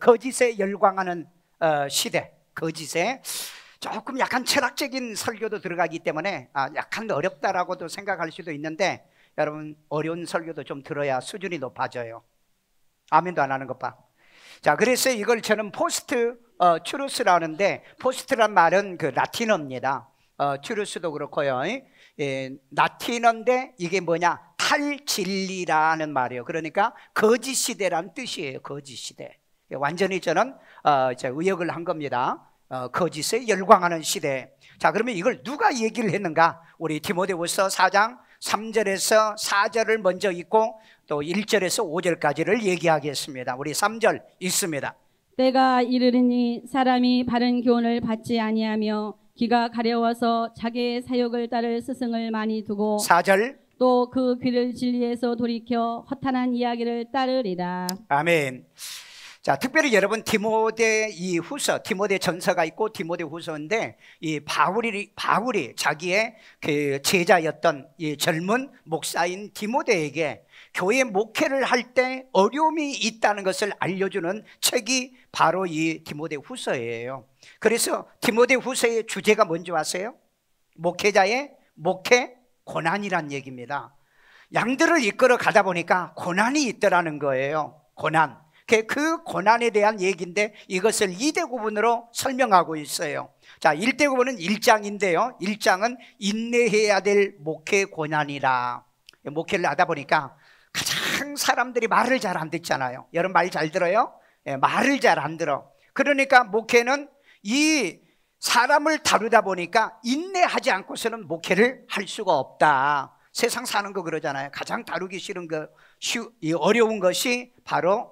거짓에 열광하는 시대, 거짓에 조금 약간 철학적인 설교도 들어가기 때문에 약간 어렵다라고도 생각할 수도 있는데, 여러분 어려운 설교도 좀 들어야 수준이 높아져요. 아멘도 안 하는 것 봐. 자, 그래서 이걸 저는 포스트 트루스라는데, 포스트란 말은 그 라틴어입니다. 트루스도 그렇고요. 라틴어인데 이게 뭐냐? 탈진리라는 말이에요. 그러니까 거짓 시대라는 뜻이에요. 거짓 시대. 완전히 저는 의역을 한 겁니다. 거짓에 열광하는 시대. 자, 그러면 이걸 누가 얘기를 했는가? 우리 디모데후서 4장 3절에서 4절을 먼저 읽고 또 1절에서 5절까지를 얘기하겠습니다. 우리 3절 읽습니다. 때가 이르리니 사람이 바른 교훈을 받지 아니하며 귀가 가려워서 자기의 사욕을 따를 스승을 많이 두고 4절 또 그 귀를 진리에서 돌이켜 허탄한 이야기를 따르리라. 아멘. 자, 특별히 여러분 디모데 전서가 있고 디모데 후서인데, 이 바울이 자기의 그 제자였던 이 젊은 목사인 디모데에게 교회 목회를 할 때 어려움이 있다는 것을 알려주는 책이 바로 이 디모데 후서예요. 그래서 디모데 후서의 주제가 뭔지 아세요? 목회자의 목회 고난이란 얘기입니다. 양들을 이끌어 가다 보니까 고난이 있더라는 거예요. 고난. 그 고난에 대한 얘기인데 이것을 2대 구분으로 설명하고 있어요. 자, 1대 구분은 1장인데요 1장은 인내해야 될 목회 고난이라. 목회를 하다 보니까 가장 사람들이 말을 잘 안 듣잖아요. 여러분 말 잘 들어요? 말을 잘 안 들어. 그러니까 목회는 이 사람을 다루다 보니까 인내하지 않고서는 목회를 할 수가 없다. 세상 사는 거 그러잖아요. 가장 다루기 싫은 어려운 것이 바로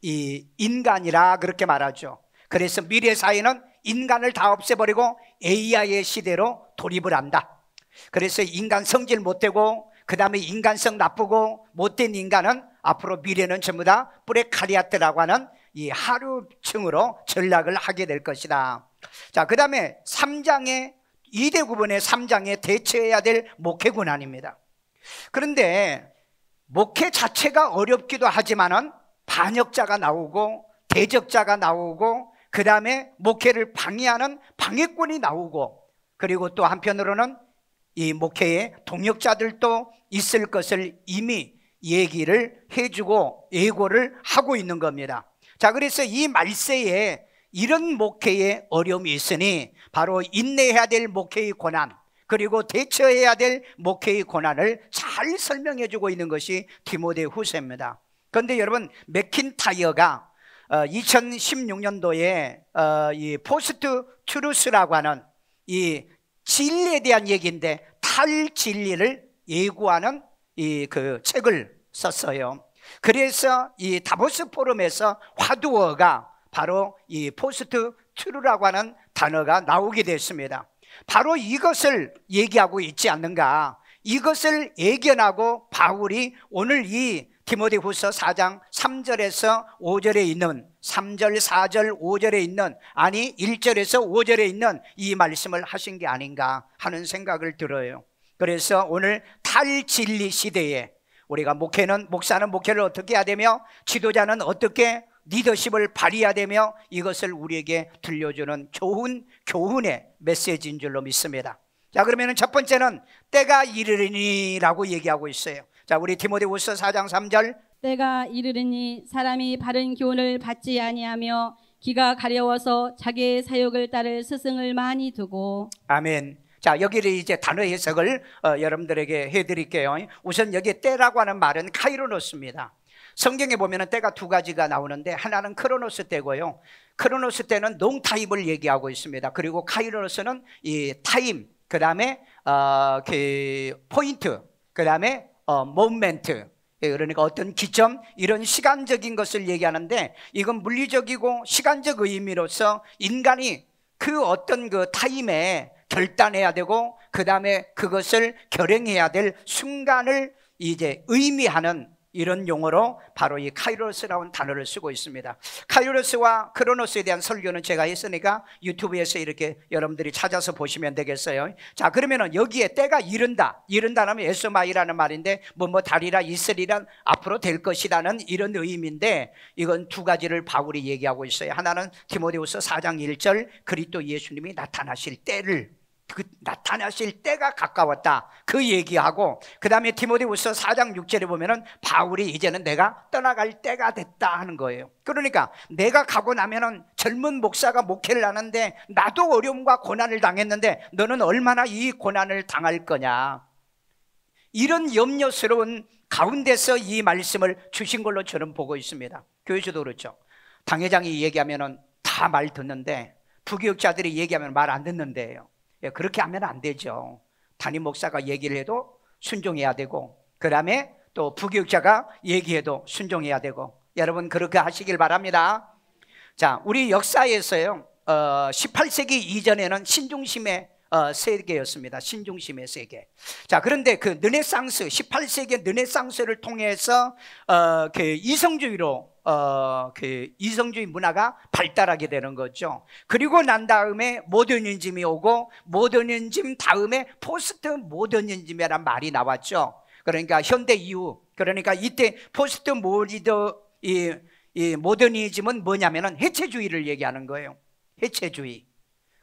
이 인간이라 그렇게 말하죠. 그래서 미래 사회는 인간을 다 없애버리고 AI의 시대로 돌입을 한다. 그래서 인간 성질 못되고 그 다음에 인간성 나쁘고 못된 인간은 앞으로 미래는 전부 다 프레카리아트라고 하는 이 하류층으로 전락을 하게 될 것이다. 자, 그 다음에 3장의 2대 구분의 3장에 대처해야 될 목회 고난입니다. 그런데 목회 자체가 어렵기도 하지만은 반역자가 나오고 대적자가 나오고 그 다음에 목회를 방해하는 방해꾼이 나오고, 그리고 또 한편으로는 이 목회에 동역자들도 있을 것을 이미 얘기를 해주고 예고를 하고 있는 겁니다. 자, 그래서 이 말세에 이런 목회에 어려움이 있으니 바로 인내해야 될 목회의 고난, 그리고 대처해야 될 목회의 고난을 잘 설명해 주고 있는 것이 디모데 후서입니다. 그런데 여러분 맥킨타이어가 2016년도에 이 포스트 트루스라고 하는 이 진리에 대한 얘기인데 탈진리를 예고하는 그 책을 썼어요. 그래서 이 다보스 포럼에서 화두어가 바로 이 포스트 트루라고 하는 단어가 나오게 됐습니다. 바로 이것을 얘기하고 있지 않는가. 이것을 예견하고 바울이 오늘 이 디모데후서 4장 3절에서 5절에 있는 3절, 4절, 5절에 있는, 아니 1절에서 5절에 있는 이 말씀을 하신 게 아닌가 하는 생각을 들어요. 그래서 오늘 탈진리 시대에 우리가 목사는 목회를 어떻게 해야 되며 지도자는 어떻게 리더십을 발휘해야 되며 이것을 우리에게 들려주는 좋은 교훈의 메시지인 줄로 믿습니다. 자, 그러면 첫 번째는 때가 이르리니 라고 얘기하고 있어요. 자, 우리 디모데후서 4장 3절. 때가 이르리니 사람이 바른 교훈을 받지 아니하며 귀가 가려워서 자기의 사욕을 따를 스승을 많이 두고. 아멘. 자, 여기를 이제 단어 해석을 여러분들에게 해드릴게요. 우선 여기 때라고 하는 말은 카이로노스입니다. 성경에 보면 때가 두 가지가 나오는데 하나는 크로노스 때고요. 크로노스 때는 농타입을 얘기하고 있습니다. 그리고 카이로노스는 이 타임, 그 다음에 그 포인트, 그 다음에 모멘트, 그러니까 어떤 기점, 이런 시간적인 것을 얘기하는데 이건 물리적이고 시간적 의미로서 인간이 그 어떤 그 타임에 결단해야 되고 그 다음에 그것을 결행해야 될 순간을 이제 의미하는 이런 용어로 바로 이 카이로스라는 단어를 쓰고 있습니다. 카이로스와 크로노스에 대한 설교는 제가 했으니까 유튜브에서 이렇게 여러분들이 찾아서 보시면 되겠어요. 자, 그러면은 여기에 때가 이른다. 이른다는 에스마이라는 말인데 뭐뭐 다리라 있으리란 앞으로 될 것이라는 이런 의미인데 이건 두 가지를 바울이 얘기하고 있어요. 하나는 디모데후서 4장 1절 그리스도 예수님이 나타나실 때를 나타나실 때가 가까웠다 그 얘기하고 그 다음에 디모데후서 4장 6절에 보면은 바울이 이제는 내가 떠나갈 때가 됐다 하는 거예요. 그러니까 내가 가고 나면은 젊은 목사가 목회를 하는데 나도 어려움과 고난을 당했는데 너는 얼마나 이 고난을 당할 거냐, 이런 염려스러운 가운데서 이 말씀을 주신 걸로 저는 보고 있습니다. 교회에서도 그렇죠. 당회장이 얘기하면은 다 말 듣는데 부교육자들이 얘기하면 말 안 듣는데요. 그렇게 하면 안 되죠. 담임 목사가 얘기를 해도 순종해야 되고 그 다음에 또 부교육자가 얘기해도 순종해야 되고, 여러분 그렇게 하시길 바랍니다. 자, 우리 역사에서요 18세기 이전에는 신중심의 세계였습니다. 신중심의 세계. 자, 그런데 그 르네상스 18세기 르네상스를 통해서 그 이성주의로 그 이성주의 문화가 발달하게 되는 거죠. 그리고 난 다음에 모더니즘이 오고 모더니즘 다음에 포스트 모더니즘이라는 말이 나왔죠. 그러니까 현대 이후, 그러니까 이때 포스트 이 모더니즘은 뭐냐면은 해체주의를 얘기하는 거예요. 해체주의.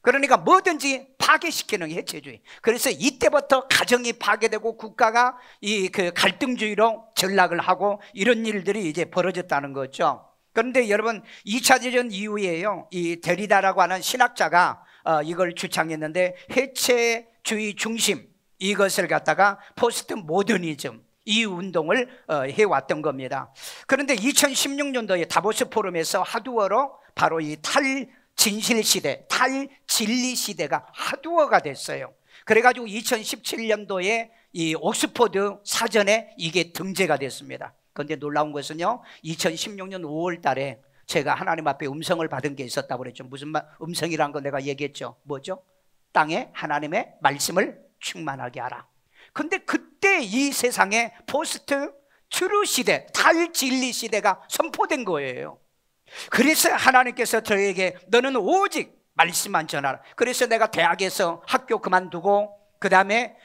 그러니까 뭐든지 파괴시키는 해체주의. 그래서 이때부터 가정이 파괴되고 국가가 이 그 갈등주의로 전락을 하고 이런 일들이 이제 벌어졌다는 거죠. 그런데 여러분 2차 대전 이후에요 이 데리다라고 하는 신학자가 이걸 주창했는데 해체주의 중심, 이것을 갖다가 포스트 모더니즘, 이 운동을 해왔던 겁니다. 그런데 2016년도에 다보스 포럼에서 하두어로 바로 이 탈진실시대, 탈진리시대가 하두어가 됐어요. 그래가지고 2017년도에 이 옥스포드 사전에 이게 등재가 됐습니다. 그런데 놀라운 것은요 2016년 5월 달에 제가 하나님 앞에 음성을 받은 게 있었다고 그랬죠. 무슨 음성이란 거 내가 얘기했죠. 뭐죠? 땅에 하나님의 말씀을 충만하게 하라. 근데 그때 이 세상에 포스트 트루 시대, 탈진리 시대가 선포된 거예요. 그래서 하나님께서 저에게 너는 오직 말씀만 전하라. 그래서 내가 대학에서 학교 그만두고 그 다음에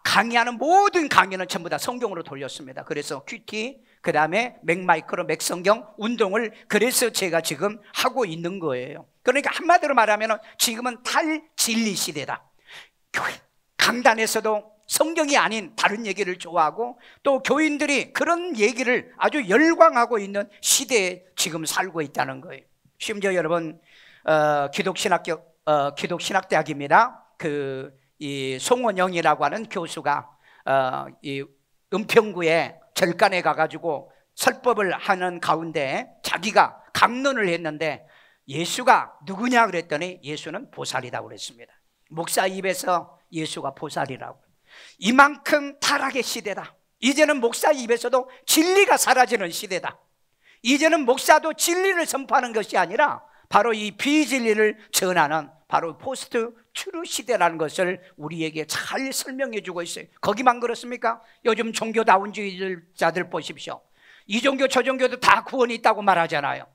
강의하는 모든 강의는 전부 다 성경으로 돌렸습니다. 그래서 큐티, 그 다음에 맥마이크로 맥성경 운동을 그래서 제가 지금 하고 있는 거예요. 그러니까 한마디로 말하면 지금은 탈진리 시대다. 강단에서도 성경이 아닌 다른 얘기를 좋아하고 또 교인들이 그런 얘기를 아주 열광하고 있는 시대에 지금 살고 있다는 거예요. 심지어 여러분 기독신학대학입니다. 이 송원영이라고 하는 교수가 이 은평구에 절간에 가가지고 설법을 하는 가운데 자기가 강론을 했는데 예수가 누구냐 그랬더니 예수는 보살이라고 그랬습니다. 목사 입에서 예수가 보살이라고. 이만큼 타락의 시대다. 이제는 목사 입에서도 진리가 사라지는 시대다. 이제는 목사도 진리를 선포하는 것이 아니라 바로 이 비진리를 전하는 바로 포스트 트루 시대라는 것을 우리에게 잘 설명해 주고 있어요. 거기만 그렇습니까? 요즘 종교다운주의자들 보십시오. 이 종교 저 종교도 다 구원이 있다고 말하잖아요.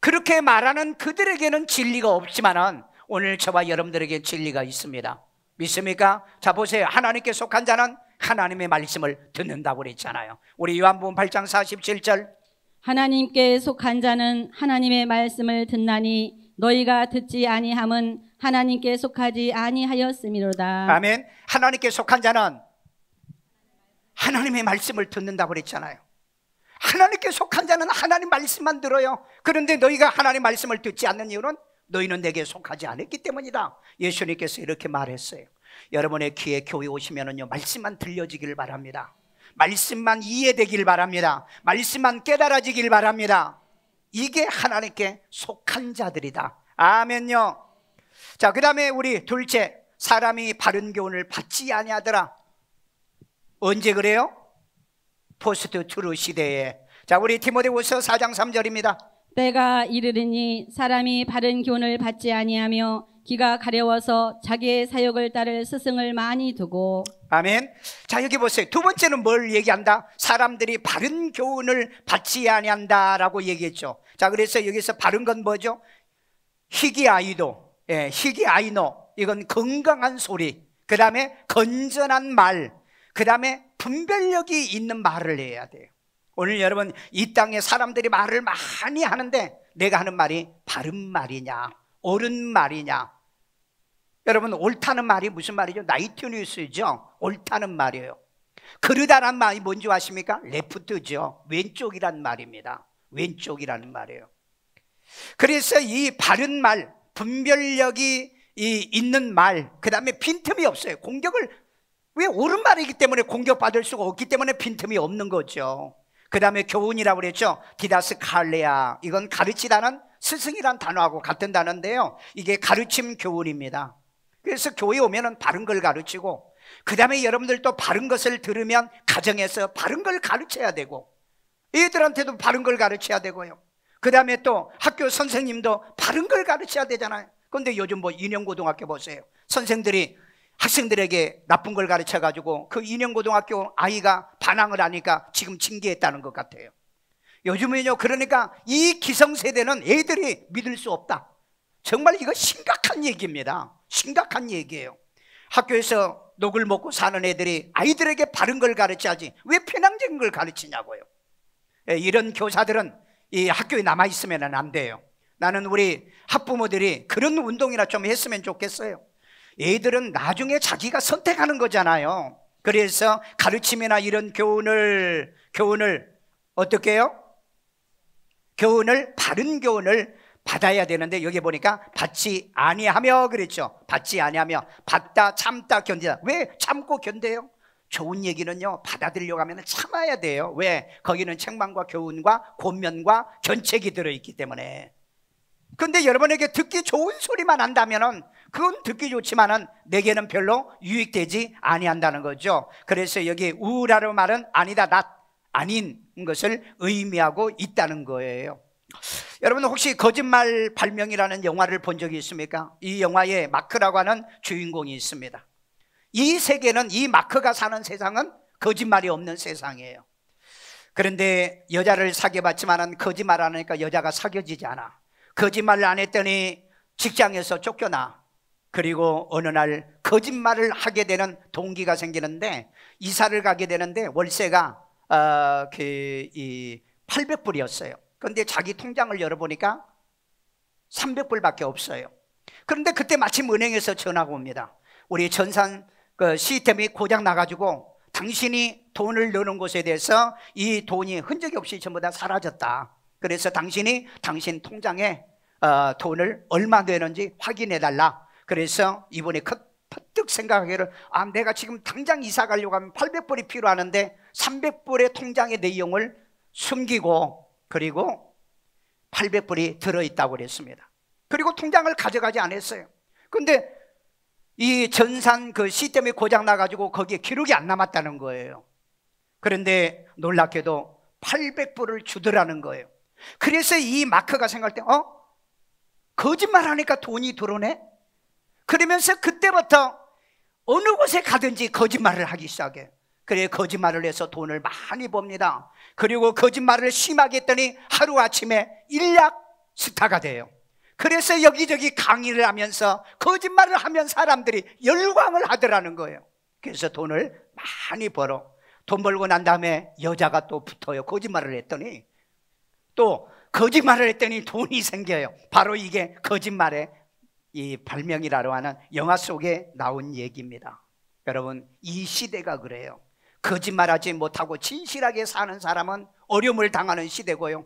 그렇게 말하는 그들에게는 진리가 없지만은 오늘 저와 여러분들에게 진리가 있습니다. 믿습니까? 자, 보세요. 하나님께 속한 자는 하나님의 말씀을 듣는다고 그랬잖아요. 우리 요한복음 8장 47절. 하나님께 속한 자는 하나님의 말씀을 듣나니 너희가 듣지 아니함은 하나님께 속하지 아니하였음이로다. 아멘. 하나님께 속한 자는 하나님의 말씀을 듣는다고 그랬잖아요. 하나님께 속한 자는 하나님 말씀만 들어요. 그런데 너희가 하나님 말씀을 듣지 않는 이유는 너희는 내게 속하지 않았기 때문이다. 예수님께서 이렇게 말했어요. 여러분의 귀에 교회 오시면은요 말씀만 들려지길 바랍니다. 말씀만 이해되길 바랍니다. 말씀만 깨달아지길 바랍니다. 이게 하나님께 속한 자들이다. 아멘요. 자, 그 다음에 우리 둘째, 사람이 바른 교훈을 받지 아니하더라. 언제 그래요? 포스트 트루 시대에. 자, 우리 디모데후서 4장 3절입니다. 때가 이르리니 사람이 바른 교훈을 받지 아니하며 기가 가려워서 자기의 사욕을 따를 스승을 많이 두고. 아멘. 자, 여기 보세요. 두 번째는 뭘 얘기한다? 사람들이 바른 교훈을 받지 아니한다라고 얘기했죠. 자, 그래서 여기서 바른 건 뭐죠? 희귀아이도, 희귀아이노, 이건 건강한 소리, 그 다음에 건전한 말, 그 다음에 분별력이 있는 말을 해야 돼요. 오늘 여러분, 이 땅에 사람들이 말을 많이 하는데 내가 하는 말이 바른 말이냐, 옳은 말이냐. 여러분, 옳다는 말이 무슨 말이죠? 나이트뉴스죠. 옳다는 말이에요. 그르다란 말이 뭔지 아십니까? 레프트죠. 왼쪽이란 말입니다. 왼쪽이라는 말이에요. 그래서 이 바른 말, 분별력이 있는 말, 그 다음에 빈틈이 없어요. 공격을, 왜 옳은 말이기 때문에 공격받을 수가 없기 때문에 빈틈이 없는 거죠. 그 다음에 교훈이라고 그랬죠. 디다스 칼레아, 이건 가르치다는 스승이란 단어하고 같은 단어인데요, 이게 가르침 교훈입니다. 그래서 교회 오면은 바른 걸 가르치고, 그 다음에 여러분들도 바른 것을 들으면 가정에서 바른 걸 가르쳐야 되고, 애들한테도 바른 걸 가르쳐야 되고요. 그 다음에 또 학교 선생님도 바른 걸 가르쳐야 되잖아요. 그런데 요즘 뭐 인영고등학교 보세요. 선생들이 학생들에게 나쁜 걸 가르쳐가지고 그 인영고등학교 아이가 반항을 하니까 지금 징계했다는 것 같아요. 요즘은요, 그러니까 이 기성세대는 애들이 믿을 수 없다. 정말 이거 심각한 얘기입니다. 심각한 얘기예요. 학교에서 녹을 먹고 사는 애들이 아이들에게 바른 걸 가르쳐야지 왜 편향적인 걸 가르치냐고요. 이런 교사들은 이 학교에 남아있으면 안 돼요. 나는 우리 학부모들이 그런 운동이나 좀 했으면 좋겠어요. 애들은 나중에 자기가 선택하는 거잖아요. 그래서 가르침이나 이런 교훈을 어떻게 해요? 바른 교훈을 받아야 되는데, 여기 보니까 받지 아니하며 그랬죠. 받지 아니하며, 받다, 참다, 견디다. 왜 참고 견뎌요? 좋은 얘기는요, 받아들이려고 하면 참아야 돼요. 왜? 거기는 책망과 교훈과 권면과 견책이 들어있기 때문에. 근데 여러분에게 듣기 좋은 소리만 한다면은 그건 듣기 좋지만은 내게는 별로 유익되지 아니한다는 거죠. 그래서 여기 우라는 말은 아니다, 아닌 것을 의미하고 있다는 거예요. 여러분, 혹시 거짓말 발명이라는 영화를 본 적이 있습니까? 이 영화에 마크라고 하는 주인공이 있습니다. 이 세계는, 이 마크가 사는 세상은 거짓말이 없는 세상이에요. 그런데 여자를 사귀어봤지만은 거짓말 안 하니까 여자가 사귀어지지 않아. 거짓말을 안 했더니 직장에서 쫓겨나. 그리고 어느 날 거짓말을 하게 되는 동기가 생기는데, 이사를 가게 되는데 월세가 800불이었어요. 그런데 자기 통장을 열어보니까 300불밖에 없어요. 그런데 그때 마침 은행에서 전화가 옵니다. 우리 전산 시스템이 고장 나가지고 당신이 돈을 넣는 곳에 대해서 이 돈이 흔적이 없이 전부 다 사라졌다. 그래서 당신 통장에 돈을 얼마 넣었는지 확인해달라. 그래서 이번에 퍼뜩 생각하기를, 내가 지금 당장 이사 가려고 하면 800불이 필요하는데 300불의 통장의 내용을 숨기고, 그리고 800불이 들어있다고 그랬습니다. 그리고 통장을 가져가지 않았어요. 근데 이 전산 시스템이 고장 나가지고 거기에 기록이 안 남았다는 거예요. 그런데 놀랍게도 800불을 주더라는 거예요. 그래서 이 마크가 생각할 때, 거짓말 하니까 돈이 들어오네? 그러면서 그때부터 어느 곳에 가든지 거짓말을 하기 시작해. 그래, 거짓말을 해서 돈을 많이 법니다. 그리고 거짓말을 심하게 했더니 하루아침에 일약 스타가 돼요. 그래서 여기저기 강의를 하면서 거짓말을 하면 사람들이 열광을 하더라는 거예요. 그래서 돈을 많이 벌어. 돈 벌고 난 다음에 여자가 또 붙어요. 거짓말을 했더니 돈이 생겨요. 바로 이게 거짓말의 이 발명이라고 하는 영화 속에 나온 얘기입니다. 여러분, 이 시대가 그래요. 거짓말하지 못하고 진실하게 사는 사람은 어려움을 당하는 시대고요,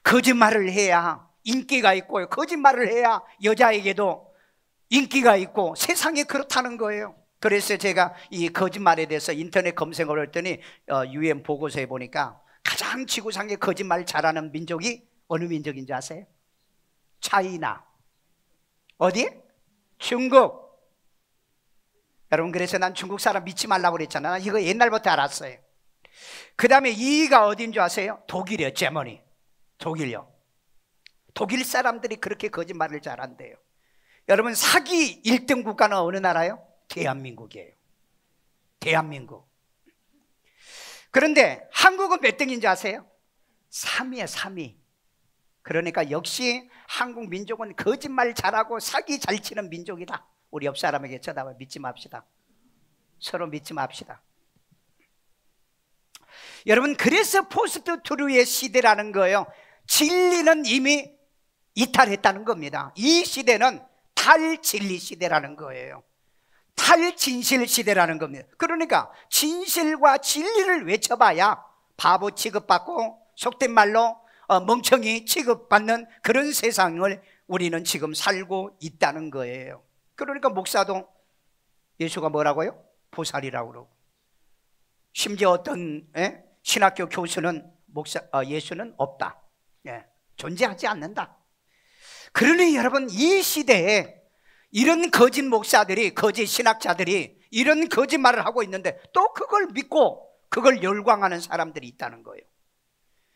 거짓말을 해야 인기가 있고요, 거짓말을 해야 여자에게도 인기가 있고, 세상이 그렇다는 거예요. 그래서 제가 이 거짓말에 대해서 인터넷 검색을 했더니 UN 보고서에 보니까 가장 지구상에 거짓말 잘하는 민족이 어느 민족인지 아세요? 차이나. 어디? 중국. 여러분, 그래서 난 중국 사람 믿지 말라고 그랬잖아. 이거 옛날부터 알았어요. 그 다음에 2위가 어딘 줄 아세요? 독일이요. 제머니. 독일요. 독일 사람들이 그렇게 거짓말을 잘한대요. 여러분, 사기 1등 국가는 어느 나라예요? 대한민국이에요. 대한민국. 그런데 한국은 몇 등인지 아세요? 3위에 3위. 그러니까 역시 한국 민족은 거짓말 잘하고 사기 잘 치는 민족이다. 우리 옆 사람에게 쳐다봐 믿지 맙시다. 서로 믿지 맙시다. 여러분, 그래서 포스트 트루의 시대라는 거예요. 진리는 이미 이탈했다는 겁니다. 이 시대는 탈진리 시대라는 거예요. 탈진실 시대라는 겁니다. 그러니까 진실과 진리를 외쳐봐야 바보 취급받고 속된 말로 멍청이 취급받는 그런 세상을 우리는 지금 살고 있다는 거예요. 그러니까 목사도 예수가 뭐라고요? 보살이라고 그러고, 심지어 어떤 신학교 교수는 예수는 없다, 존재하지 않는다. 그러니 여러분, 이 시대에 이런 거짓 목사들이, 거짓 신학자들이 이런 거짓말을 하고 있는데 또 그걸 믿고 그걸 열광하는 사람들이 있다는 거예요.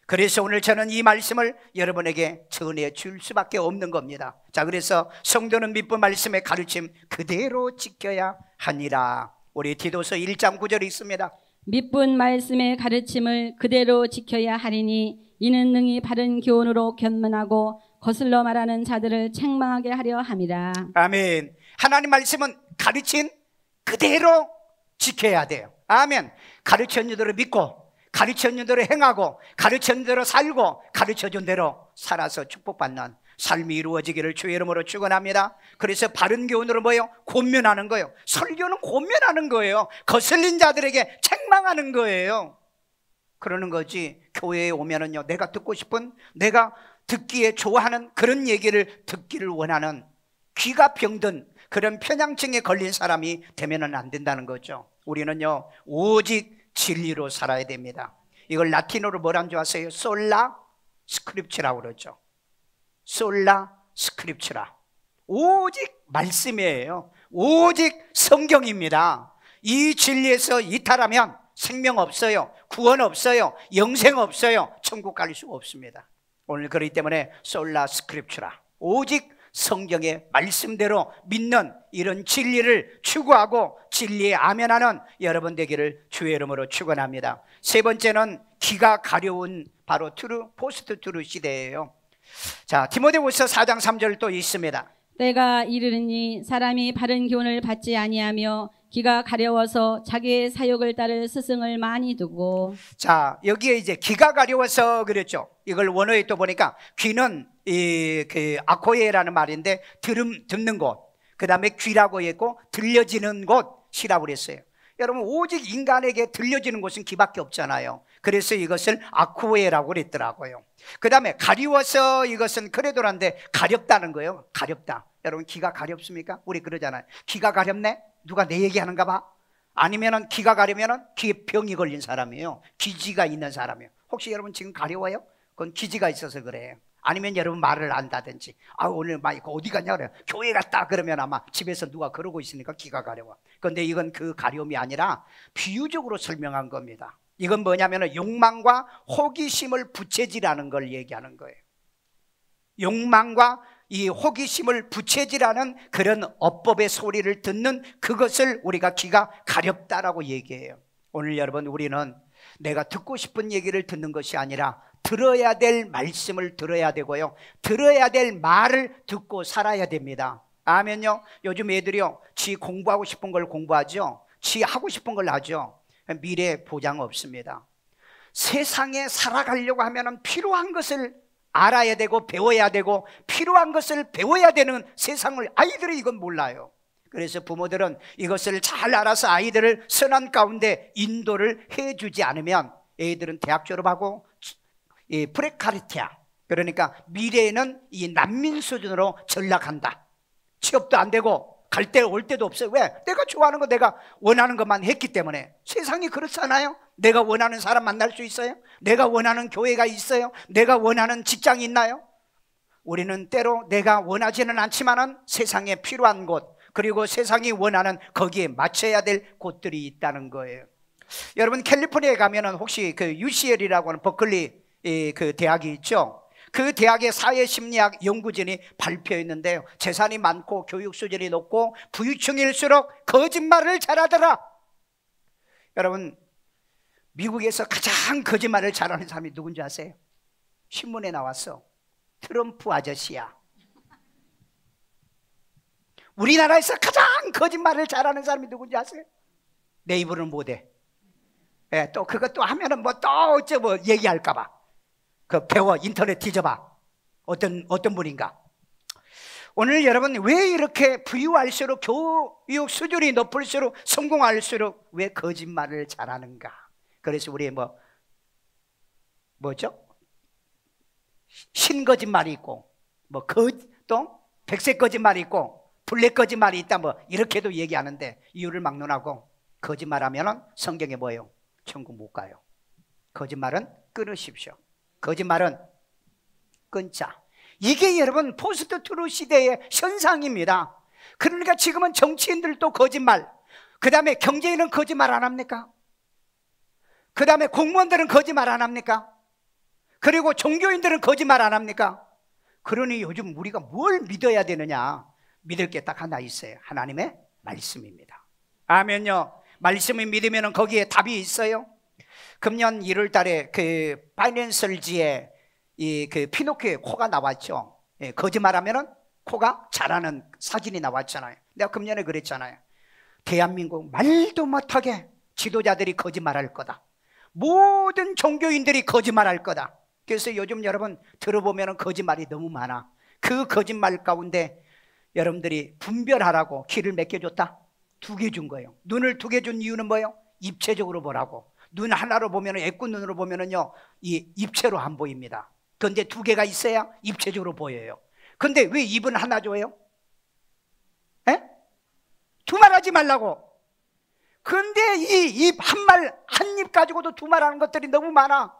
그래서 오늘 저는 이 말씀을 여러분에게 전해 줄 수밖에 없는 겁니다. 자, 그래서 성도는 믿음 말씀의 가르침 그대로 지켜야 하니라. 우리 디도서 1장 9절에 있습니다. 믿은 말씀의 가르침을 그대로 지켜야 하리니 이는 능히 바른 교훈으로 견문하고 거슬러 말하는 자들을 책망하게 하려 함이라. 아멘. 하나님 말씀은 가르친 그대로 지켜야 돼요. 아멘. 가르쳐준 대로 믿고, 가르쳐준 대로 행하고, 가르쳐준 대로 살고, 가르쳐준 대로 살아서 축복받는 삶이 이루어지기를 주의 이름으로 축원합니다. 그래서 바른 교훈으로 뭐예요? 권면하는 거예요. 설교는 권면하는 거예요. 거슬린 자들에게 책망하는 거예요. 그러는 거지. 교회에 오면은요, 내가 듣고 싶은, 내가 듣기에 좋아하는 그런 얘기를 듣기를 원하는 귀가 병든 그런 편향증에 걸린 사람이 되면은 안 된다는 거죠. 우리는요, 오직 진리로 살아야 됩니다. 이걸 라틴어로 뭐라는 줄 아세요? 솔라 스크립처라고 그러죠. 솔라 스크립처라. 오직 말씀이에요. 오직 성경입니다. 이 진리에서 이탈하면 생명 없어요. 구원 없어요. 영생 없어요. 천국 갈 수 없습니다. 오늘 그렇기 때문에 솔라 스크립처라, 오직 성경의 말씀대로 믿는 이런 진리를 추구하고 진리에 아멘하는 여러분 되기를 주의 이름으로 축원합니다. 세 번째는 기가 가려운 바로 포스트 트루 시대예요. 자, 디모데후서 4장 3절 또 있습니다. 때가 이르르니 사람이 바른 교훈을 받지 아니하며 기가 가려워서 자기의 사욕을 따를 스승을 많이 두고. 자, 여기에 이제 기가 가려워서 그랬죠. 이걸 원어에 또 보니까 귀는 그 아코예라는 말인데 듣는 곳, 그 다음에 귀라고 했고 들려지는 곳이라고 그랬어요. 여러분, 오직 인간에게 들려지는 곳은 귀밖에 없잖아요. 그래서 이것을 아코예라고 그랬더라고요. 그 다음에 가리워서, 이것은 크레도란데 가렵다는 거예요. 가렵다. 여러분, 귀가 가렵습니까? 우리 그러잖아요. 귀가 가렵네? 누가 내 얘기하는가 봐? 아니면은 귀가 가려면은 귀에 병이 걸린 사람이에요. 귀지가 있는 사람이에요. 혹시 여러분 지금 가려워요? 그건 귀지가 있어서 그래요. 아니면 여러분 말을 안다든지, 오늘 막 어디 갔냐 그래요. 교회 갔다 그러면 아마 집에서 누가 그러고 있으니까 귀가 가려워. 그런데 이건 그 가려움이 아니라 비유적으로 설명한 겁니다. 이건 뭐냐면 욕망과 호기심을 부채질하는 걸 얘기하는 거예요. 욕망과 이 호기심을 부채질하는 그런 어법의 소리를 듣는 그것을 우리가 귀가 가렵다라고 얘기해요. 오늘 여러분, 우리는 내가 듣고 싶은 얘기를 듣는 것이 아니라 들어야 될 말씀을 들어야 되고요, 들어야 될 말을 듣고 살아야 됩니다. 아멘요. 요즘 애들이요, 지 공부하고 싶은 걸 공부하죠. 지 하고 싶은 걸 하죠. 미래 보장 없습니다. 세상에 살아가려고 하면 필요한 것을 알아야 되고 배워야 되고, 필요한 것을 배워야 되는 세상을 아이들이 이건 몰라요. 그래서 부모들은 이것을 잘 알아서 아이들을 선한 가운데 인도를 해주지 않으면 애들은 대학 졸업하고 프레카리티아, 그러니까 미래에는 이 난민 수준으로 전락한다. 취업도 안 되고 갈 때 올 때도 없어요. 왜? 내가 좋아하는 거, 내가 원하는 것만 했기 때문에. 세상이 그렇잖아요. 내가 원하는 사람 만날 수 있어요? 내가 원하는 교회가 있어요? 내가 원하는 직장이 있나요? 우리는 때로 내가 원하지는 않지만은 세상에 필요한 곳, 그리고 세상이 원하는 거기에 맞춰야 될 곳들이 있다는 거예요. 여러분, 캘리포니아에 가면은 혹시 그 UCL이라고 하는 버클리 그 대학이 있죠. 그 대학의 사회심리학 연구진이 발표했는데요, 재산이 많고 교육 수준이 높고 부유층일수록 거짓말을 잘하더라. 여러분, 미국에서 가장 거짓말을 잘하는 사람이 누군지 아세요? 신문에 나왔어. 트럼프 아저씨야. 우리나라에서 가장 거짓말을 잘하는 사람이 누군지 아세요? 내 입으로는 못해. 예, 또 그것도 하면은 뭐 또 어째 뭐 얘기할까봐. 그 배워, 인터넷 뒤져봐. 어떤 분인가. 오늘 여러분, 왜 이렇게 부유할수록, 교육 수준이 높을수록, 성공할수록 왜 거짓말을 잘하는가? 그래서 우리 뭐죠? 신거짓말이 있고, 또 백색 거짓말이 있고, 블랙 거짓말이 있다, 이렇게도 얘기하는데, 이유를 막론하고 거짓말하면은 성경에 뭐예요? 천국 못 가요. 거짓말은 끊으십시오. 거짓말은 끊자. 이게 여러분 포스트 트루 시대의 현상입니다. 그러니까 지금은 정치인들도 거짓말, 그 다음에 경제인은 거짓말 안 합니까? 그 다음에 공무원들은 거짓말 안 합니까? 그리고 종교인들은 거짓말 안 합니까? 그러니 요즘 우리가 뭘 믿어야 되느냐? 믿을 게 딱 하나 있어요. 하나님의 말씀입니다. 아멘요. 말씀을 믿으면 거기에 답이 있어요. 금년 1월 달에 그 파이낸셜지에 그 피노키오의 코가 나왔죠. 예, 거짓말하면은 코가 자라는 사진이 나왔잖아요. 내가 금년에 그랬잖아요. 대한민국 말도 못하게 지도자들이 거짓말할 거다. 모든 종교인들이 거짓말할 거다. 그래서 요즘 여러분 들어보면 거짓말이 너무 많아. 그 거짓말 가운데 여러분들이 분별하라고 길을 몇 개 줬다? 2개 준 거예요. 눈을 2개 준 이유는 뭐예요? 입체적으로 보라고. 눈 하나로 보면, 애꿎 눈으로 보면은요, 이 입체로 안 보입니다. 그런데 2개가 있어야 입체적으로 보여요. 근데 왜 입은 하나 줘요? 에? 2말 하지 말라고. 근데 이 입 한 입 가지고도 2말 하는 것들이 너무 많아.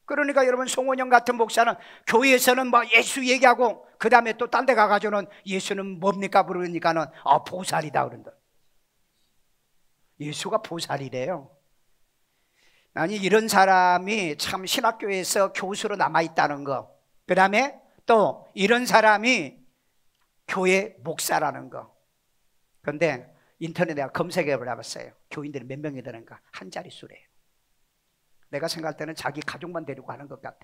그러니까 여러분, 송원영 같은 목사는 교회에서는 예수 얘기하고 그 다음에 또 딴 데 가가지고는 예수는 뭡니까 부르니까는 보살이다 그런다. 예수가 보살이래요. 아니, 이런 사람이 참 신학교에서 교수로 남아있다는 거, 그 다음에 또 이런 사람이 교회 목사라는 거. 그런데 인터넷에 내가 검색해 보았어요. 교인들이 몇 명이 되는가? 한 자릿수래요. 내가 생각할 때는 자기 가족만 데리고 가는 것 같아.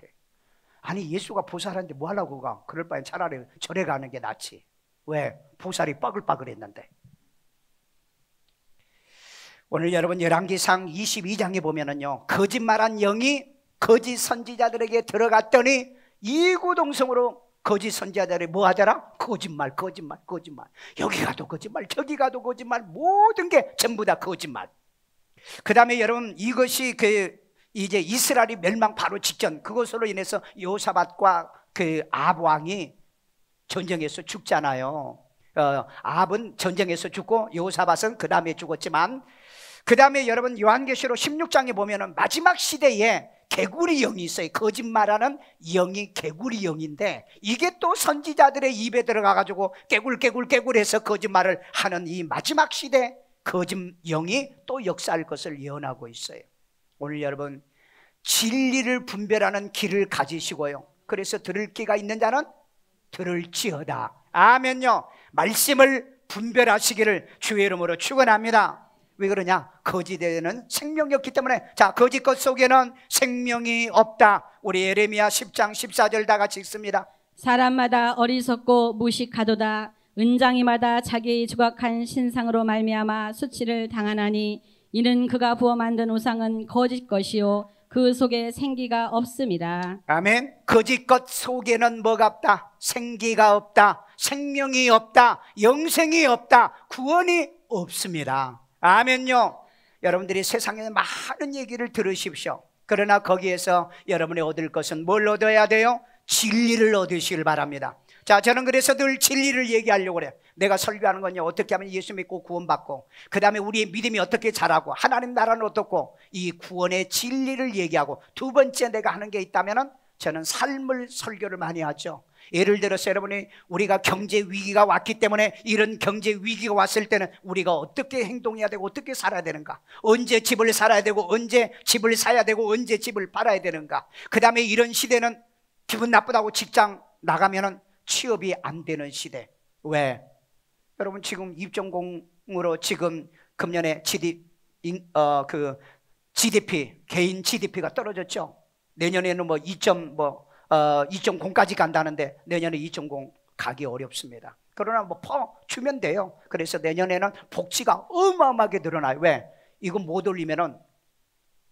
아니, 예수가 보살한테 뭐 하려고 가? 그럴 바엔 차라리 절에 가는 게 낫지. 왜? 보살이 빠글빠글했는데. 오늘 여러분 열왕기상 22장에 보면은요, 거짓말한 영이 거짓 선지자들에게 들어갔더니 이구동성으로 거짓 선지자들이 뭐 하더라? 거짓말. 여기 가도 거짓말, 저기 가도 거짓말, 모든 게 전부 다 거짓말. 그 다음에 여러분, 이것이 이제 이스라엘이 멸망 바로 직전, 그것으로 인해서 여호사밧과 그 아합 왕이 전쟁에서 죽잖아요. 아합은 전쟁에서 죽고 여호사밧은 그 다음에 죽었지만, 그 다음에 여러분 요한계시록 16장에 보면은 마지막 시대에 개구리 영이 있어요. 거짓말하는 영이 개구리 영인데, 이게 또 선지자들의 입에 들어가가지고 깨굴해서 거짓말을 하는 이 마지막 시대 거짓 영이 또 역사할 것을 예언하고 있어요. 오늘 여러분, 진리를 분별하는 길을 가지시고요, 그래서 들을 귀가 있는 자는 들을지어다. 아멘요. 말씀을 분별하시기를 주의 이름으로 축원합니다. 왜 그러냐? 거짓에는 생명이 없기 때문에. 자, 거짓 것 속에는 생명이 없다. 우리 예레미야 10장 14절 다 같이 읽습니다. 사람마다 어리석고 무식하도다. 은장이마다 자기의 조각한 신상으로 말미암아 수치를 당하나니 이는 그가 부어 만든 우상은 거짓 것이요 그 속에 생기가 없습니다. 아멘. 거짓 것 속에는 뭐가 없다? 생기가 없다. 생명이 없다. 영생이 없다. 구원이 없습니다. 아멘요. 여러분들이 세상에 많은 얘기를 들으십시오. 그러나 거기에서 여러분이 얻을 것은 뭘 얻어야 돼요? 진리를 얻으시길 바랍니다. 자, 저는 그래서 늘 진리를 얘기하려고 그래요. 내가 설교하는 건요, 어떻게 하면 예수 믿고 구원받고, 그 다음에 우리의 믿음이 어떻게 자라고, 하나님 나라는 어떻고, 이 구원의 진리를 얘기하고, 두 번째 내가 하는 게 있다면 저는 삶을 설교를 많이 하죠. 예를 들어서 여러분이, 우리가 경제 위기가 왔기 때문에 이런 경제 위기가 왔을 때는 우리가 어떻게 행동해야 되고 어떻게 살아야 되는가, 언제 집을 살아야 되고 언제 집을 사야 되고 언제 집을 팔아야 되는가, 그 다음에 이런 시대는 기분 나쁘다고 직장 나가면은 취업이 안 되는 시대. 왜? 여러분 지금 입전공으로 지금 금년에 GDP 개인 GDP가 떨어졌죠. 내년에는 2.0까지 간다는데 내년에 2.0 가기 어렵습니다. 그러나 주면 돼요. 그래서 내년에는 복지가 어마어마하게 늘어나요. 왜? 이거 못 올리면은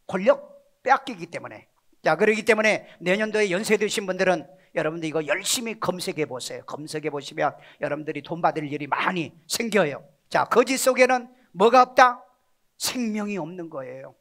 권력 빼앗기기 때문에. 자, 그렇기 때문에 내년도에 연세 드신 분들은 여러분들 이거 열심히 검색해 보세요. 검색해 보시면 여러분들이 돈 받을 일이 많이 생겨요. 자, 거짓 속에는 뭐가 없다? 생명이 없는 거예요.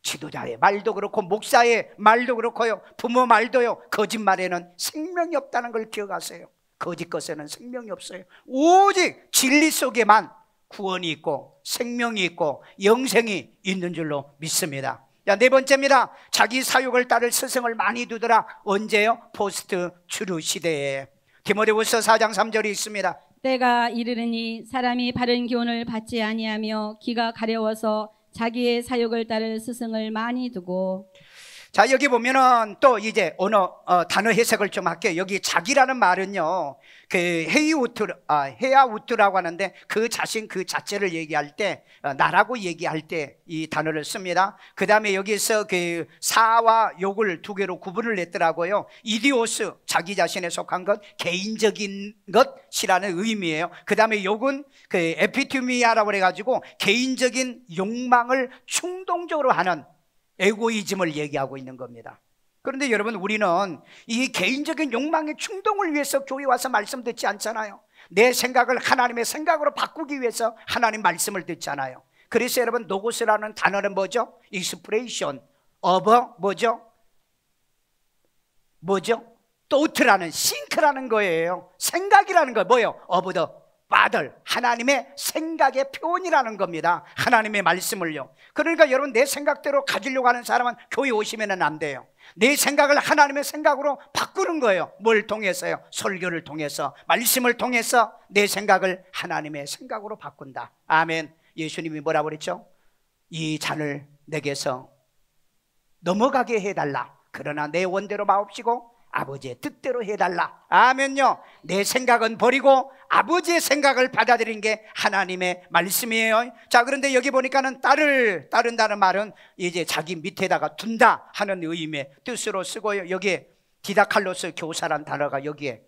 지도자의 말도 그렇고 목사의 말도 그렇고요, 부모 말도요, 거짓말에는 생명이 없다는 걸 기억하세요. 거짓 것에는 생명이 없어요. 오직 진리 속에만 구원이 있고 생명이 있고 영생이 있는 줄로 믿습니다. 자, 네 번째입니다. 자기 사욕을 따를 스승을 많이 두더라. 언제요? 포스트 트루 시대에. 디모데후서 4장 3절이 있습니다. 때가 이르르니 사람이 바른 교훈을 받지 아니하며 귀가 가려워서 자기의 사욕을 따를 스승을 많이 두고. 자, 여기 보면은 또 이제 단어 해석을 좀 할게요. 여기 자기라는 말은요, 헤아우트라고 하는데 그 자체를 얘기할 때, 나라고 얘기할 때 이 단어를 씁니다. 그 다음에 여기서 사와 욕을 두 개로 구분을 냈더라고요. 이디오스, 자기 자신에 속한 것, 개인적인 것이라는 의미예요. 그 다음에 욕은 에피투미아라고 해가지고 개인적인 욕망을 충동적으로 하는 에고이즘을 얘기하고 있는 겁니다. 그런데 여러분, 우리는 이 개인적인 욕망의 충동을 위해서 교회 와서 말씀 듣지 않잖아요. 내 생각을 하나님의 생각으로 바꾸기 위해서 하나님 말씀을 듣잖아요. 그래서 여러분, 노고스라는 단어는 뭐죠? Expression of thought라는 think라는 거예요. 생각이라는 거 뭐예요? Of the Father, 하나님의 생각의 표현이라는 겁니다. 하나님의 말씀을요. 그러니까 여러분, 내 생각대로 가지려고 하는 사람은 교회 오시면 안 돼요. 내 생각을 하나님의 생각으로 바꾸는 거예요. 뭘 통해서요? 설교를 통해서, 말씀을 통해서 내 생각을 하나님의 생각으로 바꾼다. 아멘. 예수님이 뭐라고 그랬죠? 이 잔을 내게서 넘어가게 해달라. 그러나 내 원대로 마옵시고 아버지의 뜻대로 해달라. 아멘요. 내 생각은 버리고 아버지의 생각을 받아들인 게 하나님의 말씀이에요. 자, 그런데 여기 보니까는 따른다는 말은 이제 자기 밑에다가 둔다 하는 의미의 뜻으로 쓰고요. 여기에 디다칼로스 교사란 단어가 여기에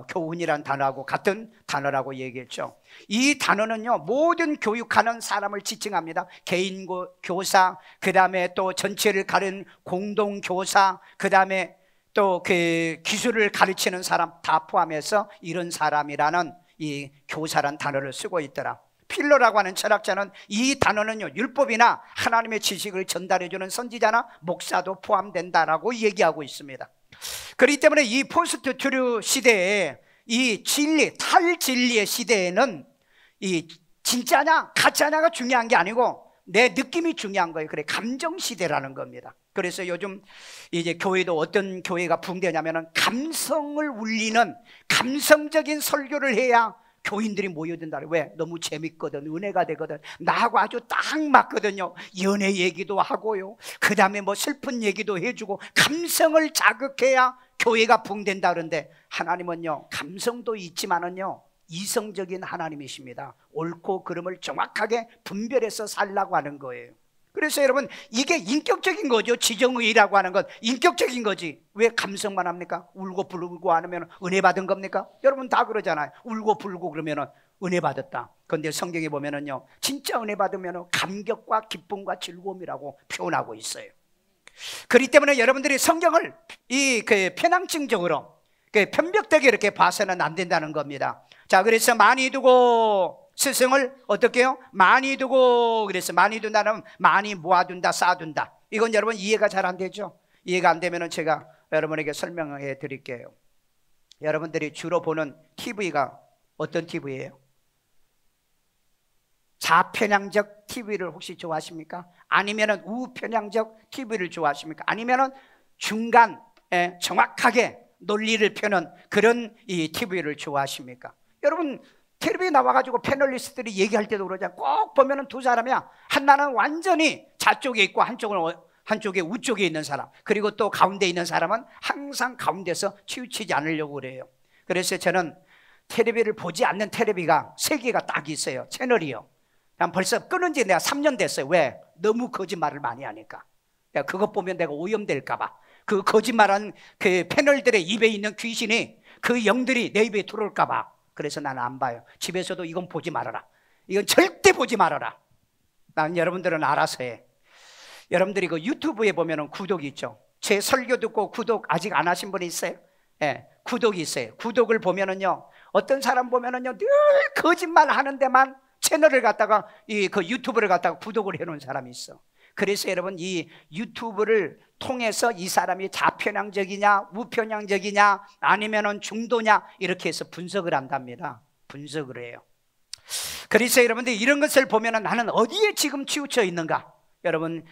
교훈이란 단어하고 같은 단어라고 얘기했죠. 이 단어는요, 모든 교육하는 사람을 지칭합니다. 개인 교사, 그 다음에 또 전체를 가른 공동 교사, 그 다음에 또 기술을 가르치는 사람 다 포함해서 이런 사람이라는 이 교사란 단어를 쓰고 있더라. 필로라고 하는 철학자는 이 단어는요, 율법이나 하나님의 지식을 전달해주는 선지자나 목사도 포함된다라고 얘기하고 있습니다. 그렇기 때문에 이 포스트 트루 시대에 이 탈진리의 시대에는 이 진짜냐 가짜냐가 중요한 게 아니고 내 느낌이 중요한 거예요. 그래, 감정 시대라는 겁니다. 그래서 요즘 이제 교회도 어떤 교회가 붕대냐면은 감성을 울리는 감성적인 설교를 해야 교인들이 모여든다. 왜? 너무 재밌거든, 은혜가 되거든, 나하고 아주 딱 맞거든요. 연애 얘기도 하고요, 그 다음에 슬픈 얘기도 해주고 감성을 자극해야 교회가 붕댄다. 그런데 하나님은요, 감성도 있지만은요, 이성적인 하나님이십니다. 옳고 그름을 정확하게 분별해서 살라고 하는 거예요. 그래서 여러분, 이게 인격적인 거죠. 지정의라고 하는 건 인격적인 거지. 왜 감성만 합니까? 울고 불고 하면 은혜 받은 겁니까? 여러분 다 그러잖아요. 울고 불고 그러면 은혜 받았다. 그런데 성경에 보면은요, 진짜 은혜 받으면 감격과 기쁨과 즐거움이라고 표현하고 있어요. 그렇기 때문에 여러분들이 성경을 편향증적으로 편벽되게 이렇게 봐서는 안 된다는 겁니다. 자, 그래서 많이 두고 스승을 어떻게 해요? 많이 두고. 그래서 많이 둔다는 많이 모아둔다, 쌓아둔다. 이건 여러분 이해가 잘 안 되죠? 이해가 안 되면 제가 여러분에게 설명해 드릴게요. 여러분들이 주로 보는 TV가 어떤 TV예요? 좌편향적 TV를 혹시 좋아하십니까? 아니면 우편향적 TV를 좋아하십니까? 아니면 중간에 정확하게 논리를 펴는 그런 이 TV를 좋아하십니까? 여러분 텔레비에 나와가지고 패널리스트들이 얘기할 때도 그러잖아요. 꼭 보면은 두 사람이야. 하나는 완전히 좌쪽에 있고 한쪽은 한쪽에 우쪽에 있는 사람, 그리고 또 가운데 있는 사람은 항상 가운데서 치우치지 않으려고 그래요. 그래서 저는 텔레비를 보지 않는 텔레비가 3개가 딱 있어요. 채널이요. 그냥 벌써 끊은 지 내가 3년 됐어요. 왜? 너무 거짓말을 많이 하니까. 내가 그것 보면 내가 오염될까 봐. 그 거짓말한 그 패널들의 입에 있는 귀신이, 그 영들이 내 입에 들어올까 봐. 그래서 나는 안 봐요. 집에서도 이건 보지 말아라. 이건 절대 보지 말아라. 난 여러분들은 알아서 해. 여러분들이 그 유튜브에 보면은 구독이 있죠. 제 설교 듣고 구독 아직 안 하신 분이 있어요? 예, 구독이 있어요. 구독을 보면은요, 어떤 사람 보면은요, 늘 거짓말 하는 데만 채널을 갖다가 그 유튜브를 갖다가 구독을 해놓은 사람이 있어. 그래서 여러분, 이 유튜브를 통해서 이 사람이 좌편향적이냐 우편향적이냐 아니면은 중도냐 이렇게 해서 분석을 한답니다. 분석을 해요. 그래서 여러분들 이런 것을 보면은 나는 어디에 지금 치우쳐 있는가? 여러분,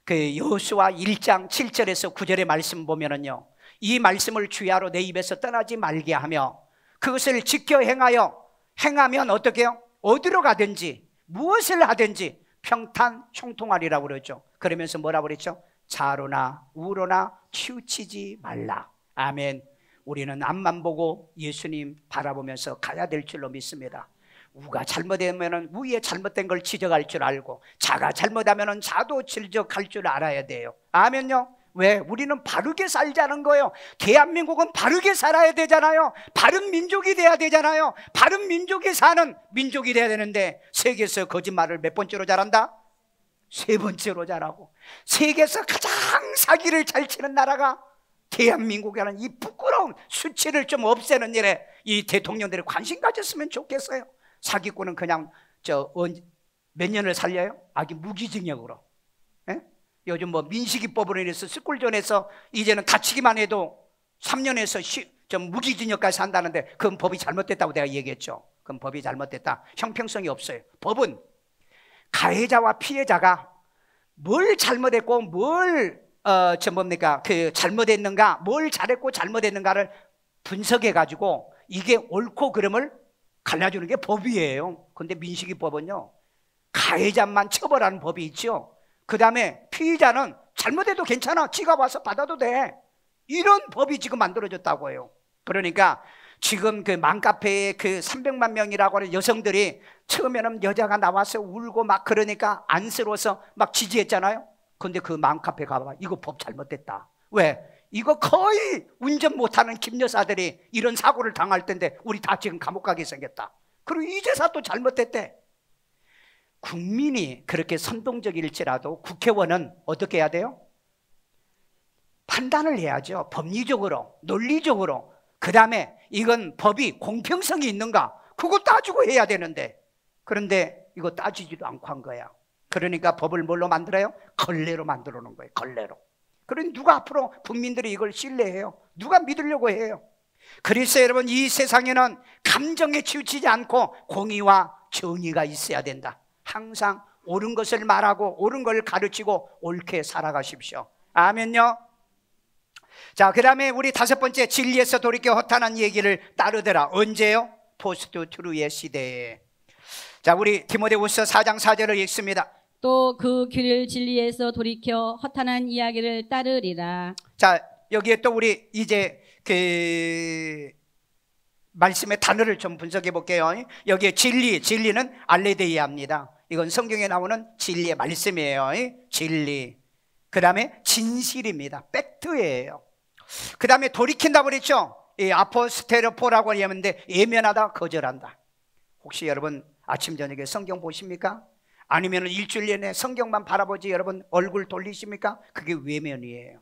그 여호수아 1장 7절에서 9절의 말씀 보면은요, 이 말씀을 주야로 내 입에서 떠나지 말게 하며 그것을 지켜 행하면 어떻게 해요? 어디로 가든지 무엇을 하든지 평탄 형통하리라고 그러죠. 그러면서 뭐라고 그랬죠? 좌로나 우로나 치우치지 말라. 아멘. 우리는 앞만 보고 예수님 바라보면서 가야 될 줄로 믿습니다. 우가 잘못하면 우의 잘못된 걸 지적할 줄 알고, 자가 잘못하면 자도 지적할 줄 알아야 돼요. 아멘요. 왜? 우리는 바르게 살자는 거예요. 대한민국은 바르게 살아야 되잖아요. 바른 민족이 돼야 되잖아요. 바른 민족이 사는 민족이 돼야 되는데, 세계에서 거짓말을 몇 번째로 잘한다? 3번째로 잘하고, 세계에서 가장 사기를 잘 치는 나라가 대한민국이라는 이 부끄러운 수치를 좀 없애는 일에 이 대통령들이 관심 가졌으면 좋겠어요. 사기꾼은 그냥 몇 년을 살려요? 아기 무기징역으로. 예? 요즘 뭐 민식이법으로 인해서 스쿨존에서 이제는 다치기만 해도 3년에서 좀 무기징역까지 산다는데, 그건 법이 잘못됐다고 내가 얘기했죠. 그건 법이 잘못됐다. 형평성이 없어요. 법은 가해자와 피해자가 뭘 잘못했고 뭘 그 잘못했는가, 뭘 잘했고 잘못했는가를 분석해 가지고 이게 옳고 그름을 갈라주는 게 법이에요. 근데 민식이법은요, 가해자만 처벌하는 법이 있죠. 그 다음에 피의자는 잘못해도 괜찮아, 지가 와서 받아도 돼, 이런 법이 지금 만들어졌다고 해요. 그러니까 지금 그 맘카페에 그 300만 명이라고 하는 여성들이 처음에는 여자가 나와서 울고 막 그러니까 안쓰러워서 막 지지했잖아요. 근데 그 맘카페 가봐, 이거 법 잘못됐다. 왜? 이거 거의 운전 못하는 김여사들이 이런 사고를 당할 텐데 우리 다 지금 감옥 가게 생겼다. 그리고 이 제사도 잘못됐대. 국민이 그렇게 선동적일지라도 국회의원은 어떻게 해야 돼요? 판단을 해야죠. 법리적으로, 논리적으로. 그 다음에 이건 법이 공평성이 있는가, 그거 따지고 해야 되는데, 그런데 이거 따지지도 않고 한 거야. 그러니까 법을 뭘로 만들어요? 걸레로 만들어 놓은 거예요. 걸레로. 그러니 누가 앞으로 국민들이 이걸 신뢰해요? 누가 믿으려고 해요? 그래서 여러분, 이 세상에는 감정에 치우치지 않고 공의와 정의가 있어야 된다. 항상 옳은 것을 말하고 옳은 걸 가르치고 옳게 살아가십시오. 아멘요. 자, 그 다음에 우리 5번째, 진리에서 돌이켜 허탄한 얘기를 따르더라. 언제요? 포스트 트루의 시대에. 자, 우리 디모데후서 4장 4절을 읽습니다. 또 그 길을 진리에서 돌이켜 허탄한 이야기를 따르리라. 자, 여기에 또 우리 이제 그 말씀의 단어를 좀 분석해 볼게요. 여기에 진리는 알레데이아입니다. 이건 성경에 나오는 진리의 말씀이에요. 진리. 그 다음에 진실입니다. 팩트예요. 그 다음에 돌이킨다고 그랬죠. 이 아포스테로포라고 하는데 예면하다, 거절한다. 혹시 여러분 아침 저녁에 성경 보십니까? 아니면 일주일 내내 성경만 바라보지 여러분 얼굴 돌리십니까? 그게 외면이에요.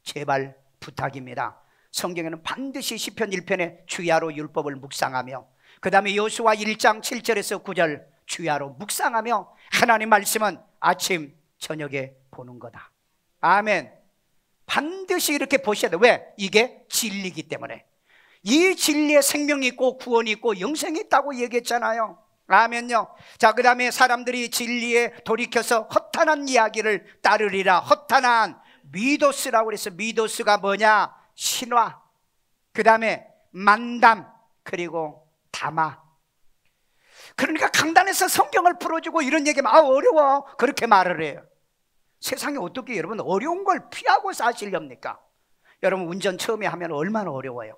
제발 부탁입니다. 성경에는 반드시 시편 1편에 주야로 율법을 묵상하며, 그 다음에 여호수아 1장 7절에서 9절 주야로 묵상하며, 하나님 말씀은 아침 저녁에 보는 거다. 아멘. 반드시 이렇게 보셔야 돼요. 왜? 이게 진리이기 때문에. 이 진리에 생명이 있고 구원이 있고 영생이 있다고 얘기했잖아요. 아멘요. 자, 그 다음에 사람들이 진리에 돌이켜서 허탄한 이야기를 따르리라. 허탄한 미도스라고 그래서, 미도스가 뭐냐? 신화, 그 다음에 만담, 그리고 담화. 그러니까 강단에서 성경을 풀어주고 이런 얘기하면 어려워, 그렇게 말을 해요. 세상에 어떻게 여러분 어려운 걸 피하고 사시렵니까? 여러분 운전 처음에 하면 얼마나 어려워요.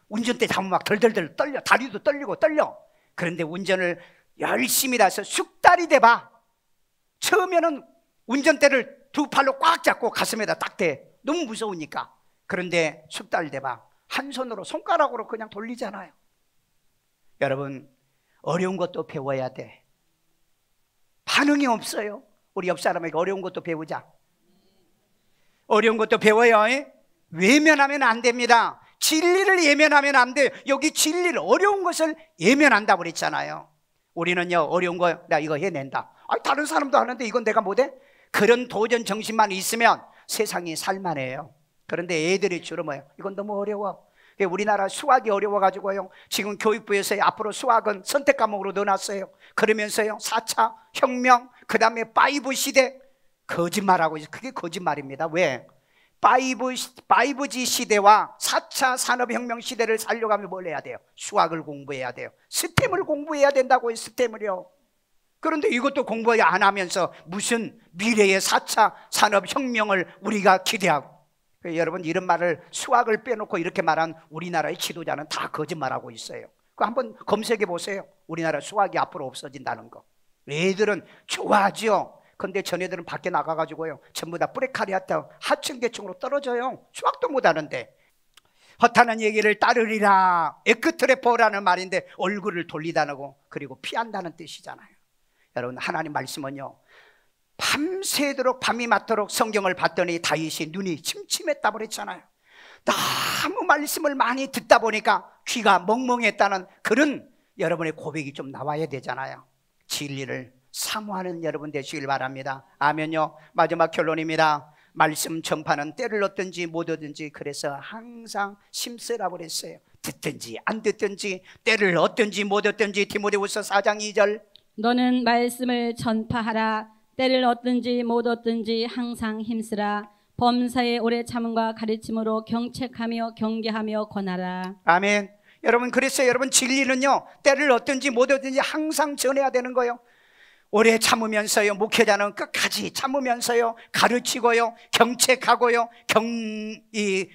운전대 잡으면 막 덜덜덜 떨려. 다리도 떨리고 떨려. 그런데 운전을 열심히 해서 숙달이 돼봐. 처음에는 운전대를 두 팔로 꽉 잡고 가슴에다 딱 대. 너무 무서우니까. 그런데 숙달 돼봐. 한 손으로 손가락으로 그냥 돌리잖아요. 여러분 어려운 것도 배워야 돼. 반응이 없어요. 우리 옆 사람에게 어려운 것도 배우자. 어려운 것도 배워요. 외면하면 안 됩니다. 진리를 예면하면 안 돼요. 여기 진리를, 어려운 것을 예면한다고 그랬잖아요. 우리는요 어려운 거 나 이거 해낸다. 다른 사람도 하는데 이건 내가 못해? 그런 도전 정신만 있으면 세상이 살만해요. 그런데 애들이 주로 뭐예요? 이건 너무 어려워. 우리나라 수학이 어려워가지고요 지금 교육부에서 앞으로 수학은 선택 과목으로 넣어놨어요. 그러면서요 4차 혁명, 그 다음에 5 시대. 거짓말하고 있어요. 그게 거짓말입니다. 왜? 5G 시대와 4차 산업혁명 시대를 살려가면 뭘 해야 돼요? 수학을 공부해야 돼요. 스템을 공부해야 된다고요. 스템을요. 그런데 이것도 공부 안 하면서 무슨 미래의 4차 산업혁명을 우리가 기대하고. 여러분 이런 말을, 수학을 빼놓고 이렇게 말한 우리나라의 지도자는 다 거짓말하고 있어요. 그거 한번 검색해 보세요. 우리나라 수학이 앞으로 없어진다는 거. 애들은 좋아하죠. 근데 전애들은 밖에 나가가지고요 전부 다 뿌레카리아트 하층 계층으로 떨어져요. 수학도 못하는데. 허탄한 얘기를 따르리라. 에크트레포라는 말인데 얼굴을 돌리다는 그리고 피한다는 뜻이잖아요. 여러분 하나님 말씀은요 밤새도록 밤이 맞도록 성경을 봤더니 다윗이 눈이 침침했다고 그랬잖아요. 너무 말씀을 많이 듣다 보니까 귀가 멍멍했다는 그런 여러분의 고백이 좀 나와야 되잖아요. 진리를 사모하는 여러분 되시길 바랍니다. 아멘요. 마지막 결론입니다. 말씀 전파는 때를 얻든지 못 얻든지 그래서 항상 심쓰라고 그랬어요. 듣든지 안 듣든지 때를 얻든지 못 얻든지. 디모데후서 4장 2절 너는 말씀을 전파하라. 때를 얻든지 못 얻든지 항상 힘쓰라. 범사에 오래 참음과 가르침으로 경책하며 경계하며 권하라. 아멘. 여러분 그래서 여러분 진리는요 때를 얻든지 못 얻든지 항상 전해야 되는 거예요. 오래 참으면서요 목회자는 끝까지 참으면서요 가르치고요 경책하고요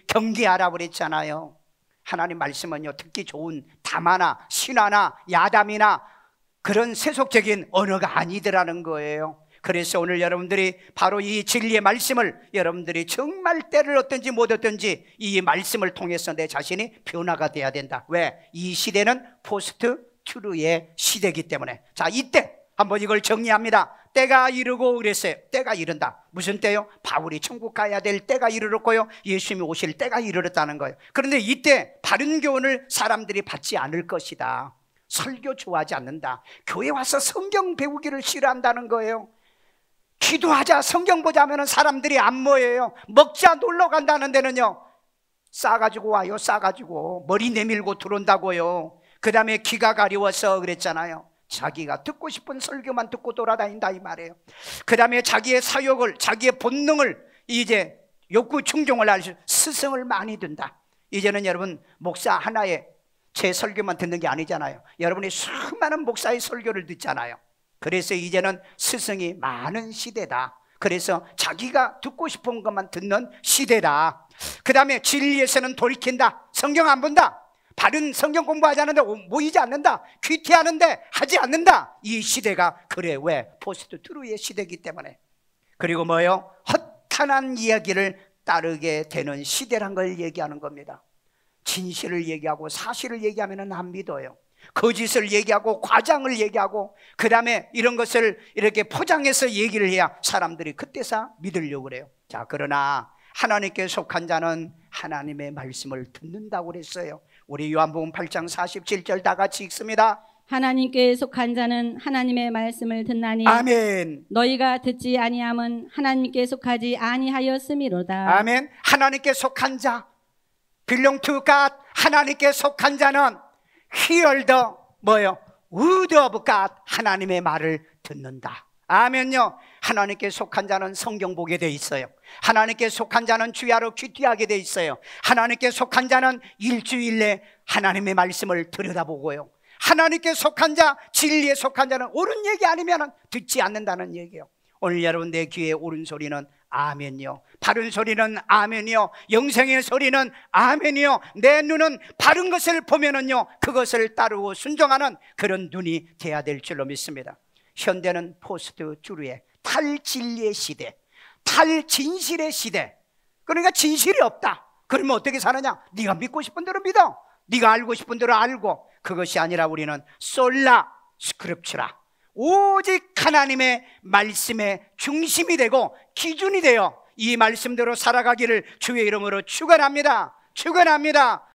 경계하라고 그랬잖아요. 하나님 말씀은요 듣기 좋은 담화나 신화나 야담이나 그런 세속적인 언어가 아니더라는 거예요. 그래서 오늘 여러분들이 바로 이 진리의 말씀을 여러분들이 정말 때를 얻든지 못 얻든지 이 말씀을 통해서 내 자신이 변화가 돼야 된다. 왜? 이 시대는 포스트 트루의 시대이기 때문에. 자, 이때 한번 이걸 정리합니다. 때가 이르고 그랬어요. 때가 이른다. 무슨 때요? 바울이 천국 가야 될 때가 이르렀고요 예수님이 오실 때가 이르렀다는 거예요. 그런데 이때 바른 교훈을 사람들이 받지 않을 것이다. 설교 좋아하지 않는다. 교회 와서 성경 배우기를 싫어한다는 거예요. 기도하자 성경 보자 하면 사람들이 안 모여요. 먹자 놀러 간다는 데는요 싸가지고 와요. 싸가지고 머리 내밀고 들어온다고요. 그 다음에 귀가 가려워서 그랬잖아요. 자기가 듣고 싶은 설교만 듣고 돌아다닌다 이 말이에요. 그 다음에 자기의 사욕을, 자기의 본능을 이제 욕구 충족을 할 수, 스승을 많이 든다. 이제는 여러분 목사 하나에 제 설교만 듣는 게 아니잖아요. 여러분이 수많은 목사의 설교를 듣잖아요. 그래서 이제는 스승이 많은 시대다. 그래서 자기가 듣고 싶은 것만 듣는 시대다. 그 다음에 진리에서는 돌이킨다. 성경 안 본다. 바른 성경 공부하지 않는데 모이지 않는다. 귀티하는데 하지 않는다. 이 시대가 그래. 왜? 포스트 트루의 시대이기 때문에. 그리고 뭐예요? 허탄한 이야기를 따르게 되는 시대란 걸 얘기하는 겁니다. 진실을 얘기하고 사실을 얘기하면 안 믿어요. 거짓을 얘기하고 과장을 얘기하고 그 다음에 이런 것을 이렇게 포장해서 얘기를 해야 사람들이 그때서 믿으려고 그래요. 자, 그러나 하나님께 속한 자는 하나님의 말씀을 듣는다고 그랬어요. 우리 요한복음 8장 47절 다 같이 읽습니다. 하나님께 속한 자는 하나님의 말씀을 듣나니 아멘. 너희가 듣지 아니함은 하나님께 속하지 아니하였음이로다. 아멘. 하나님께 속한 자, belong to God. 하나님께 속한 자는 hear the 뭐요? word of God. 하나님의 말을 듣는다. 아멘요. 하나님께 속한 자는 성경 보게 돼 있어요. 하나님께 속한 자는 주야로 귀티하게 돼 있어요. 하나님께 속한 자는 일주일 내 하나님의 말씀을 들여다보고요. 하나님께 속한 자, 진리에 속한 자는 옳은 얘기 아니면 듣지 않는다는 얘기예요. 오늘 여러분 내 귀에 옳은 소리는 아멘이요, 바른 소리는 아멘이요, 영생의 소리는 아멘이요, 내 눈은 바른 것을 보면은요 그것을 따르고 순종하는 그런 눈이 돼야 될 줄로 믿습니다. 현대는 포스트 트루의 탈진리의 시대, 탈진실의 시대. 그러니까 진실이 없다. 그러면 어떻게 사느냐? 네가 믿고 싶은 대로 믿어, 네가 알고 싶은 대로 알고. 그것이 아니라 우리는 솔라 스크립추라, 오직 하나님의 말씀의 중심이 되고 기준이 되어 이 말씀대로 살아가기를 주의 이름으로 축원합니다. 축원합니다.